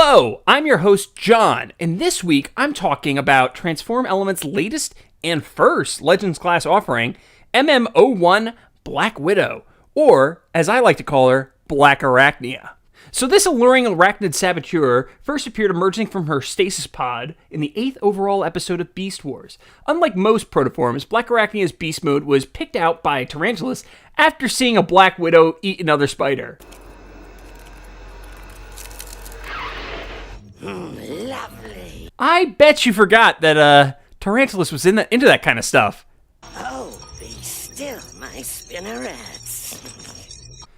Hello, I'm your host, John, and this week I'm talking about Transform Element's latest and first Legends class offering, MM01 Black Widow, or, as I like to call her, Blackarachnia. So this alluring arachnid saboteur first appeared emerging from her stasis pod in the 8th overall episode of Beast Wars. Unlike most protoforms, Blackarachnia's beast mode was picked out by Tarantulas after seeing a Black Widow eat another spider. Lovely. I bet you forgot that Tarantulas was into that kind of stuff. Oh, be still, my spinnerets.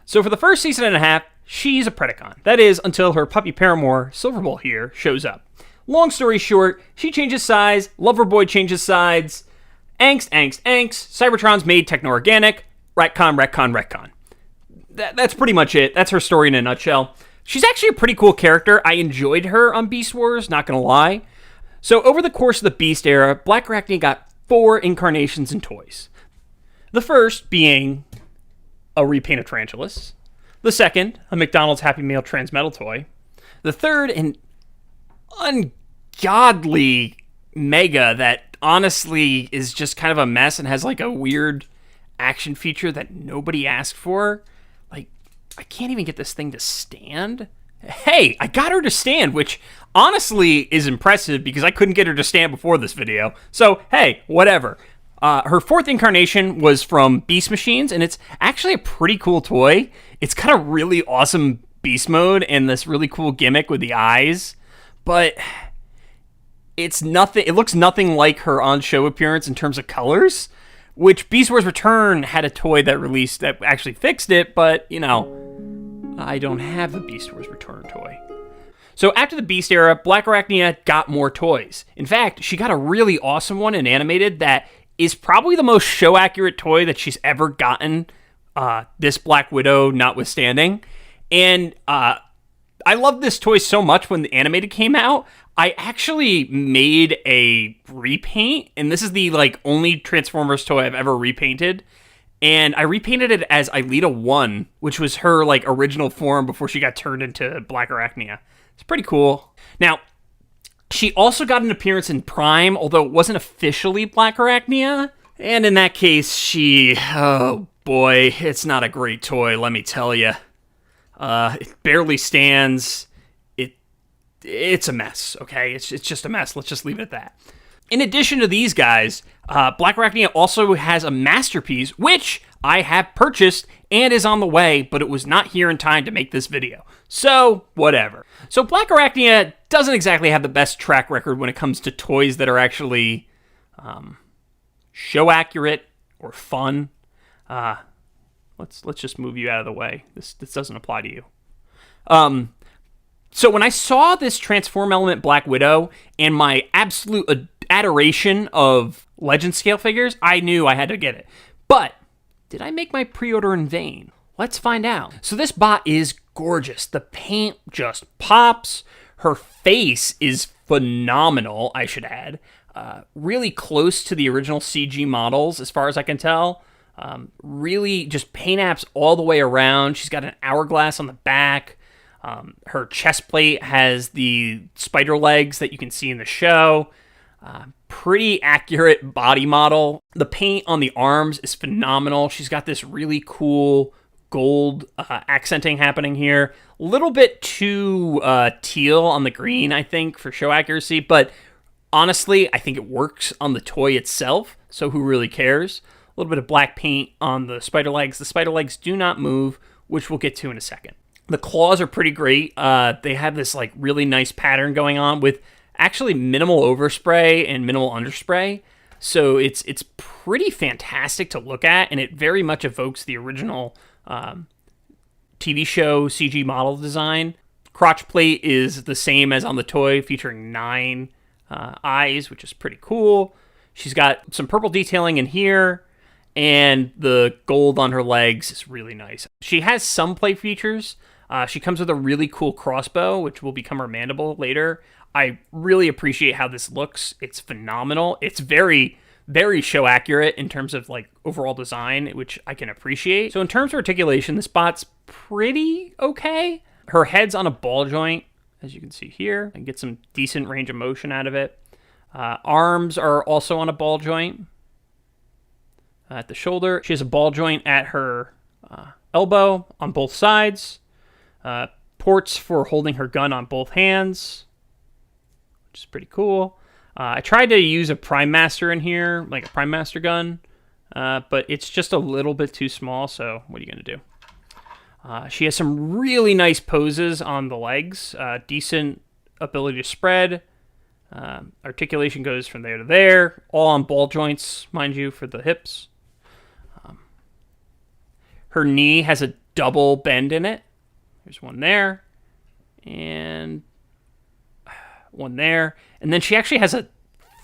So for the first season and a half, she's a Predacon. That is, until her puppy paramour, Silverbolt here, shows up. Long story short, she changes size, Loverboy changes sides, angst, Cybertron's made techno-organic, retcon. That's pretty much it. That's her story in a nutshell. She's actually a pretty cool character. I enjoyed her on Beast Wars, not gonna lie. So over the course of the Beast era, Blackarachnia got 4 incarnations and toys. The first being a repaint of Tarantulas. The second, a McDonald's Happy Meal Transmetal toy. The third, an ungodly Mega that honestly is just kind of a mess and has like a weird action feature that nobody asked for. I can't even get this thing to stand. Hey, I got her to stand, which honestly is impressive because I couldn't get her to stand before this video. So, hey, whatever. Her 4th incarnation was from Beast Machines, and it's actually a pretty cool toy. It's got a really awesome beast mode and this really cool gimmick with the eyes, but it's nothing. It looks nothing like her on-show appearance in terms of colors, which Beast Wars Return had a toy that released that actually fixed it, but, you know, I don't have the Beast Wars Return toy. So after the Beast era, Blackarachnia got more toys. In fact, she got a really awesome one in animated that is probably the most show-accurate toy that she's ever gotten, this Black Widow notwithstanding. And I loved this toy so much when the animated came out, I actually made a repaint, and this is the only Transformers toy I've ever repainted. And I repainted it as Ileta 1, which was her original form before she got turned into Blackarachnia. It's pretty cool. Now, she also got an appearance in Prime, although it wasn't officially Blackarachnia. And in that case, oh boy, it's not a great toy, let me tell you. It barely stands. It's a mess, okay? It's just a mess. Let's just leave it at that. In addition to these guys, Blackarachnia also has a masterpiece, which I have purchased and is on the way, but it was not here in time to make this video. So, whatever. So Blackarachnia doesn't exactly have the best track record when it comes to toys that are actually show accurate or fun. Let's just move you out of the way. This doesn't apply to you. So when I saw this Transform Element Black Widow and my absolute adoration of Legend scale figures, I knew I had to get it. But did I make my pre-order in vain? Let's find out. So this bot is gorgeous. The paint just pops. Her face is phenomenal, I should add. Really close to the original CG models, as far as I can tell. Really just paint apps all the way around. She's got an hourglass on the back. Her chest plate has the spider legs that you can see in the show. Pretty accurate body model. The paint on the arms is phenomenal. She's got this really cool gold accenting happening here. A little bit too teal on the green, I think, for show accuracy, but honestly, I think it works on the toy itself, so who really cares? A little bit of black paint on the spider legs. The spider legs do not move, which we'll get to in a second. The claws are pretty great. They have this really nice pattern going on with actually minimal overspray and minimal underspray. So it's pretty fantastic to look at, and it very much evokes the original TV show CG model design. Crotch plate is the same as on the toy, featuring 9 eyes, which is pretty cool. She's got some purple detailing in here, and the gold on her legs is really nice. She has some plate features. She comes with a really cool crossbow, which will become her mandible later. I really appreciate how this looks. It's phenomenal. It's very, very show accurate in terms of overall design, which I can appreciate. So in terms of articulation, this bot's pretty okay. Her head's on a ball joint, as you can see here, and get some decent range of motion out of it. Arms are also on a ball joint at the shoulder. She has a ball joint at her elbow on both sides. Ports for holding her gun on both hands, which is pretty cool. I tried to use a Prime Master in here, like a Prime Master gun, but it's just a little bit too small, so what are you going to do? She has some really nice poses on the legs, decent ability to spread. Articulation goes from there to there, all on ball joints, mind you, for the hips. Her knee has a double bend in it. There's one there, and one there. And then she actually has a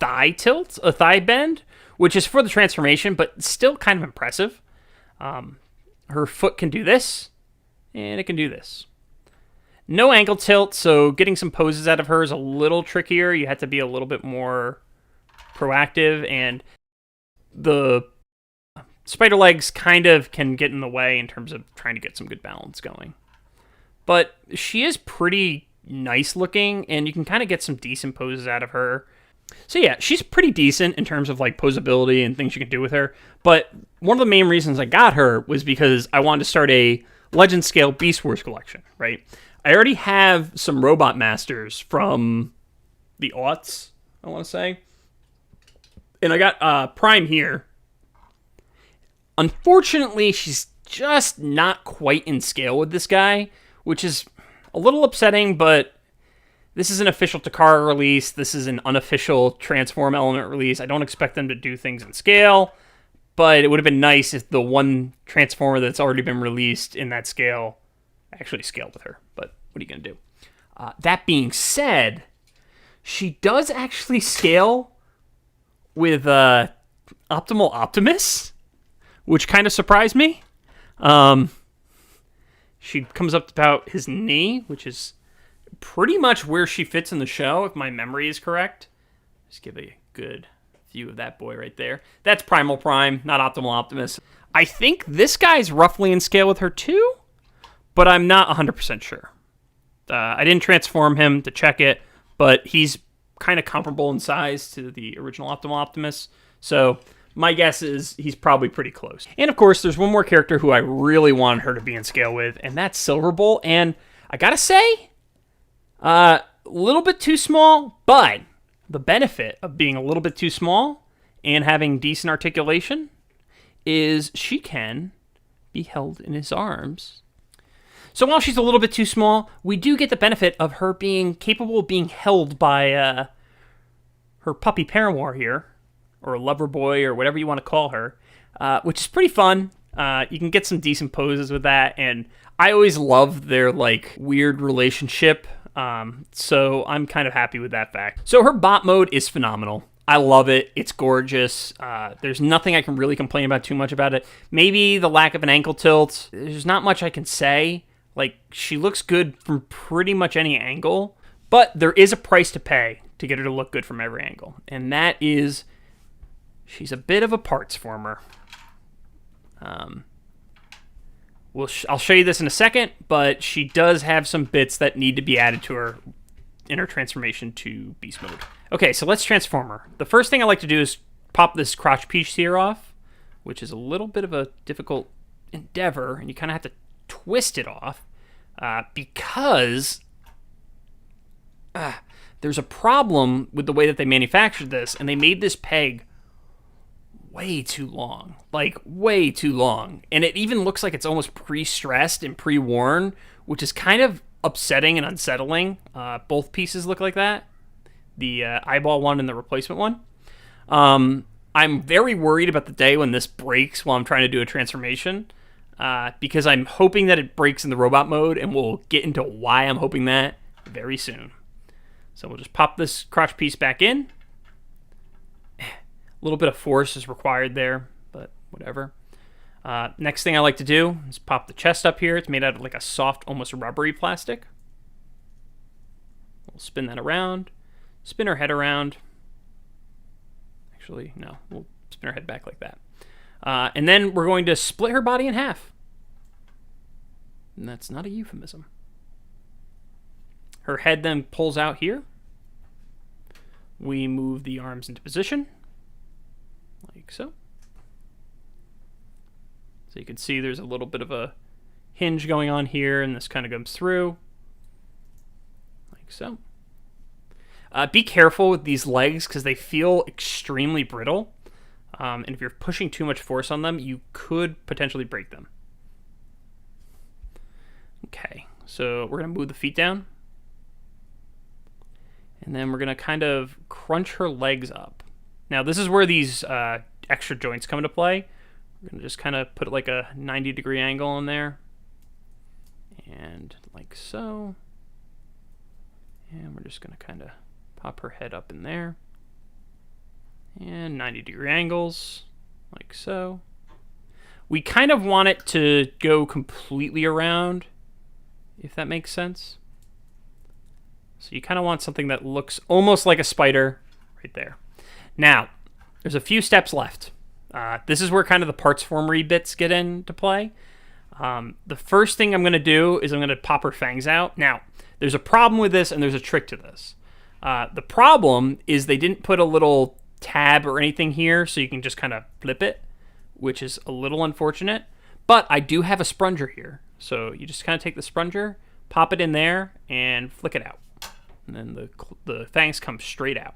thigh tilt, a thigh bend, which is for the transformation, but still kind of impressive. Her foot can do this, and it can do this. No ankle tilt, so getting some poses out of her is a little trickier. You have to be a little bit more proactive, and the spider legs kind of can get in the way in terms of trying to get some good balance going. But she is pretty nice looking, and you can kind of get some decent poses out of her. So yeah, she's pretty decent in terms of like posability and things you can do with her. But one of the main reasons I got her was because I wanted to start a Legend Scale Beast Wars collection, right? I already have some Robot Masters from the aughts, I want to say. And I got Prime here. Unfortunately, she's just not quite in scale with this guy, which is a little upsetting, but this is an official Takara release. This is an unofficial Transform Element release. I don't expect them to do things in scale, but it would have been nice if the one Transformer that's already been released in that scale actually scaled with her, but what are you going to do? That being said, she does actually scale with Optimal Optimus, which kind of surprised me. She comes up to about his knee, which is pretty much where she fits in the show, if my memory is correct. Just give a good view of that boy right there. That's Primal Prime, not Optimal Optimus. I think this guy's roughly in scale with her too, but I'm not 100% sure. I didn't transform him to check it, but he's kind of comparable in size to the original Optimal Optimus. So my guess is he's probably pretty close. And of course, there's one more character who I really wanted her to be in scale with, and that's Silver Bull. And I gotta say, a little bit too small, but the benefit of being a little bit too small and having decent articulation is she can be held in his arms. So while she's a little bit too small, we do get the benefit of her being capable of being held by her puppy paramour here, or lover boy, or whatever you want to call her, which is pretty fun. You can get some decent poses with that, and I always love their like weird relationship. So I'm kind of happy with that fact. So her bot mode is phenomenal. I love it. It's gorgeous. There's nothing I can really complain about too much about it. Maybe the lack of an ankle tilt. There's not much I can say. Like, she looks good from pretty much any angle, but there is a price to pay to get her to look good from every angle. And that is, she's a bit of a parts former. I'll show you this in a second, but she does have some bits that need to be added to her in her transformation to beast mode. Okay, so let's transform her. The first thing I like to do is pop this crotch piece here off, which is a little bit of a difficult endeavor, and you kind of have to twist it off because there's a problem with the way that they manufactured this, and they made this peg way too long, like way too long, and it even looks like it's almost pre-stressed and pre-worn, which is kind of upsetting and unsettling. Both pieces look like that, the eyeball one and the replacement one. I'm very worried about the day when this breaks while I'm trying to do a transformation, because I'm hoping that it breaks in the robot mode, and we'll get into why I'm hoping that very soon. So we'll just pop this crotch piece back in. A little bit of force is required there, but whatever. Next thing I like to do is pop the chest up here. It's made out of like a soft, almost rubbery plastic. We'll spin that around. Spin her head around. Actually, no. We'll spin her head back like that. And then we're going to split her body in half. And that's not a euphemism. Her head then pulls out here. We move the arms into position, like so. So you can see there's a little bit of a hinge going on here, and this kind of comes through, like so. Be careful with these legs because they feel extremely brittle. And if you're pushing too much force on them, you could potentially break them. Okay, so we're going to move the feet down. And then we're going to kind of crunch her legs up. Now, this is where these extra joints come into play. We're going to just kind of put like a 90-degree angle in there. And like so. And we're just going to kind of pop her head up in there. And 90-degree angles, like so. We kind of want it to go completely around, if that makes sense. So you kind of want something that looks almost like a spider right there. Now, there's a few steps left. This is where kind of the parts formery bits get into play. The first thing I'm going to do is I'm going to pop her fangs out. Now, there's a problem with this and there's a trick to this. The problem is they didn't put a little tab or anything here so you can just kind of flip it, which is a little unfortunate. But I do have a sponger here. So you just kind of take the sponger, pop it in there, and flick it out. And then the fangs come straight out.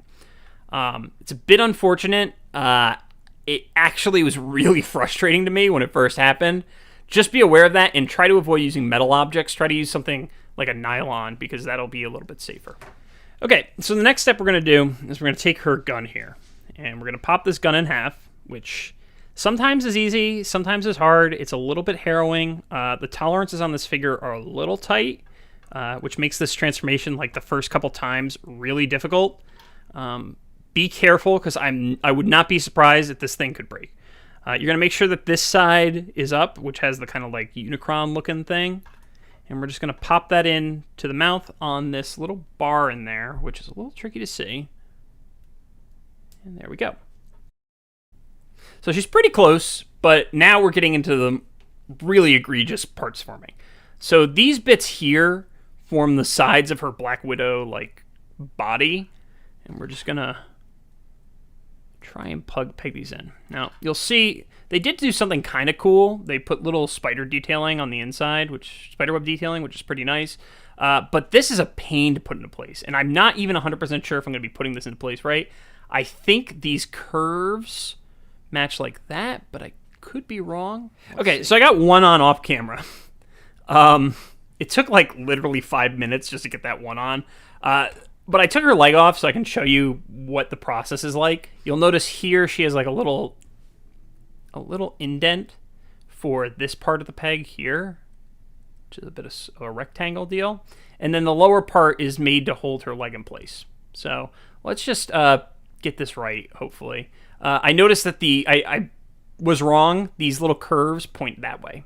It's a bit unfortunate. It actually was really frustrating to me when it first happened. Just be aware of that and try to avoid using metal objects. Try to use something like a nylon because that'll be a little bit safer. Okay, so the next step we're going to do is we're going to take her gun here. And we're going to pop this gun in half, which sometimes is easy, sometimes is hard. It's a little bit harrowing. The tolerances on this figure are a little tight, which makes this transformation, like the first couple times, really difficult. Be careful, because I would not be surprised if this thing could break. You're going to make sure that this side is up, which has the kind of like Unicron-looking thing. And we're just going to pop that in to the mouth on this little bar in there, which is a little tricky to see. And there we go. So she's pretty close, but now we're getting into the really egregious parts forming. So these bits here form the sides of her Black Widow like body, and we're just gonna try and peg these in. Now you'll see they did do something kind of cool. They put little spider detailing on the inside, spiderweb detailing, which is pretty nice. But this is a pain to put into place, and I'm not even 100% sure if I'm gonna be putting this into place right. I think these curves match like that, but I could be wrong. Okay, so I got one on off camera. It took like literally 5 minutes just to get that one on. But I took her leg off so I can show you what the process is like. You'll notice here she has like a little indent for this part of the peg here, which is a bit of a rectangle deal. And then the lower part is made to hold her leg in place. So let's just get this right, hopefully. I noticed that I was wrong. These little curves point that way.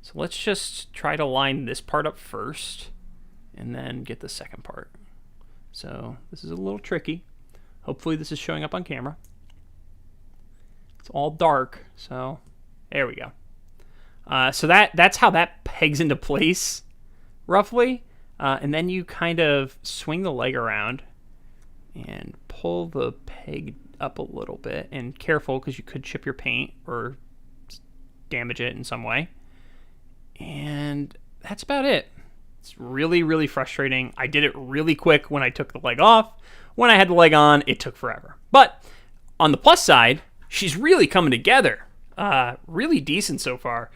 So let's just try to line this part up first and then get the second part. So this is a little tricky. Hopefully this is showing up on camera. It's all dark, so there we go. So that's how that pegs into place, roughly. And then you kind of swing the leg around and pull the peg up a little bit, and careful because you could chip your paint or damage it in some way. And that's about it. It's really, really frustrating. I did it really quick when I took the leg off. When I had the leg on, it took forever. But on the plus side, she's really coming together. Really decent so far.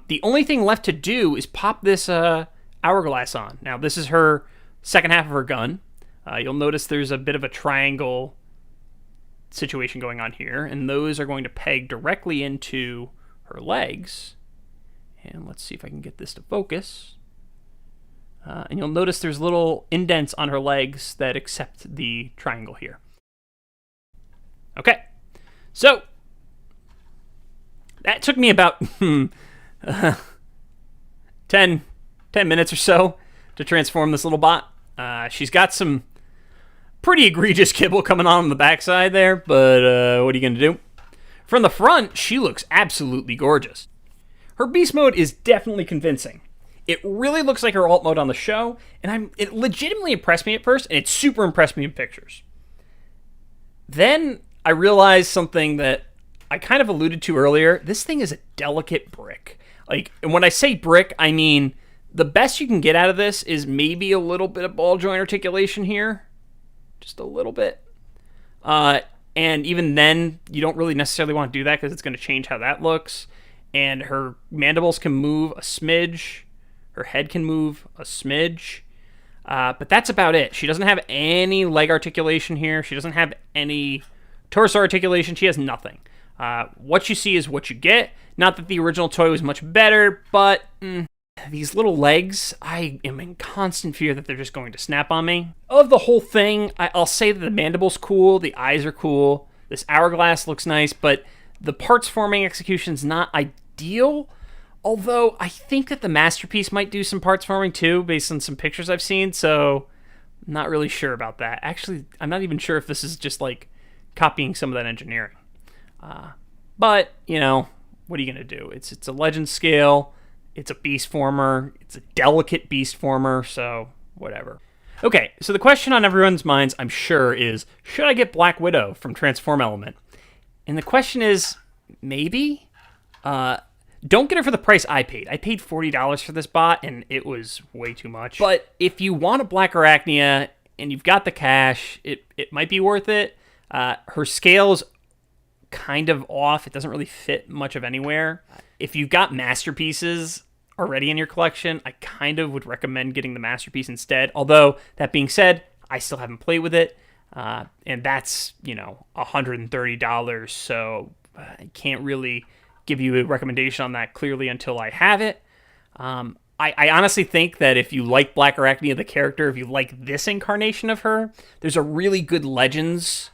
The only thing left to do is pop this hourglass on. Now, this is her second half of her gun. You'll notice there's a bit of a triangle situation going on here, and those are going to peg directly into her legs. And let's see if I can get this to focus. And you'll notice there's little indents on her legs that accept the triangle here. Okay, so that took me about 10 minutes or so to transform this little bot. She's got some pretty egregious kibble coming on the backside there, but what are you going to do? From the front, she looks absolutely gorgeous. Her beast mode is definitely convincing. It really looks like her alt mode on the show, and it legitimately impressed me at first, and it super impressed me in pictures. Then I realized something that I kind of alluded to earlier. This thing is a delicate brick. Like, and when I say brick, I mean the best you can get out of this is maybe a little bit of ball joint articulation here. Just a little bit. And even then, you don't really necessarily want to do that because it's going to change how that looks. And her mandibles can move a smidge. Her head can move a smidge. But that's about it. She doesn't have any leg articulation here. She doesn't have any torso articulation. She has nothing. What you see is what you get. Not that the original toy was much better, but these little legs, I am in constant fear that they're just going to snap on me. Of the whole thing, I'll say that the mandible's cool, the eyes are cool, this hourglass looks nice, but the parts forming execution's not ideal. Although I think that the masterpiece might do some parts forming too, based on some pictures I've seen, so I'm not really sure about that. Actually, I'm not even sure if this is just like copying some of that engineering. But, you know, what are you going to do? It's a legend scale. It's a beast former. It's a delicate beast former, so whatever. Okay, so the question on everyone's minds, I'm sure, is, should I get Black Widow from Transform Element? And the question is, maybe? Don't get her for the price I paid. I paid $40 for this bot, and it was way too much. But if you want a Blackarachnia and you've got the cash, it might be worth it. Her scale's kind of off. It doesn't really fit much of anywhere. If you've got masterpieces already in your collection, I kind of would recommend getting the masterpiece instead. Although, that being said, I still haven't played with it. And that's, $130, so I can't really give you a recommendation on that clearly until I have it. I honestly think that if you like Blackarachnia, the character, if you like this incarnation of her, there's a really good Legends,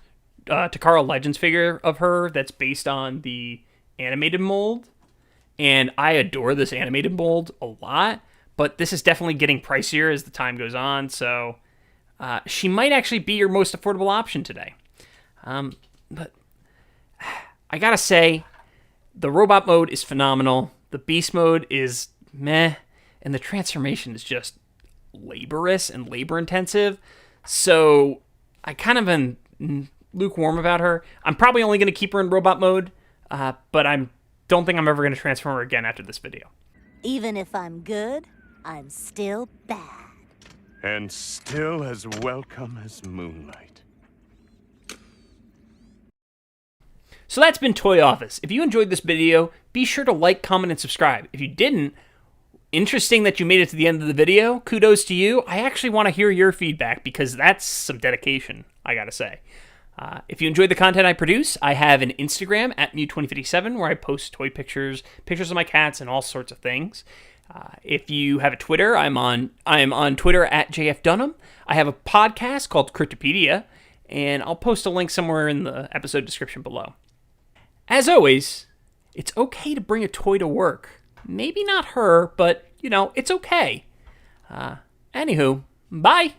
Takara Legends figure of her that's based on the animated mold. And I adore this animated mold a lot, but this is definitely getting pricier as the time goes on, so she might actually be your most affordable option today. But I gotta say, the robot mode is phenomenal, the beast mode is meh, and the transformation is just laborious and labor-intensive, so I kind of am lukewarm about her. I'm probably only going to keep her in robot mode, but don't think I'm ever going to transform her again after this video. Even if I'm good, I'm still bad. And still as welcome as moonlight. So that's been Toy Office. If you enjoyed this video, be sure to like, comment, and subscribe. If you didn't, interesting that you made it to the end of the video. Kudos to you. I actually want to hear your feedback because that's some dedication, I gotta say. If you enjoyed the content I produce, I have an Instagram at Mew2057 where I post toy pictures of my cats, and all sorts of things. If you have a Twitter, I am on Twitter at JF Dunham. I have a podcast called Cryptopedia, and I'll post a link somewhere in the episode description below. As always, it's okay to bring a toy to work. Maybe not her, but, it's okay. Anywho, bye!